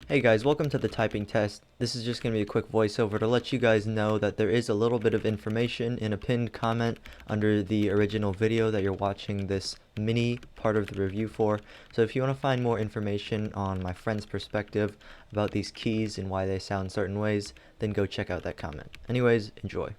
Hey guys, welcome to the typing test. This is just going to be a quick voiceover to let you guys know that there is a little bit of information in a pinned comment under the original video that you're watching this mini part of the review for. So if you want to find more information on my friend's perspective about these keys and why they sound certain ways, then go check out that comment. Anyways, enjoy.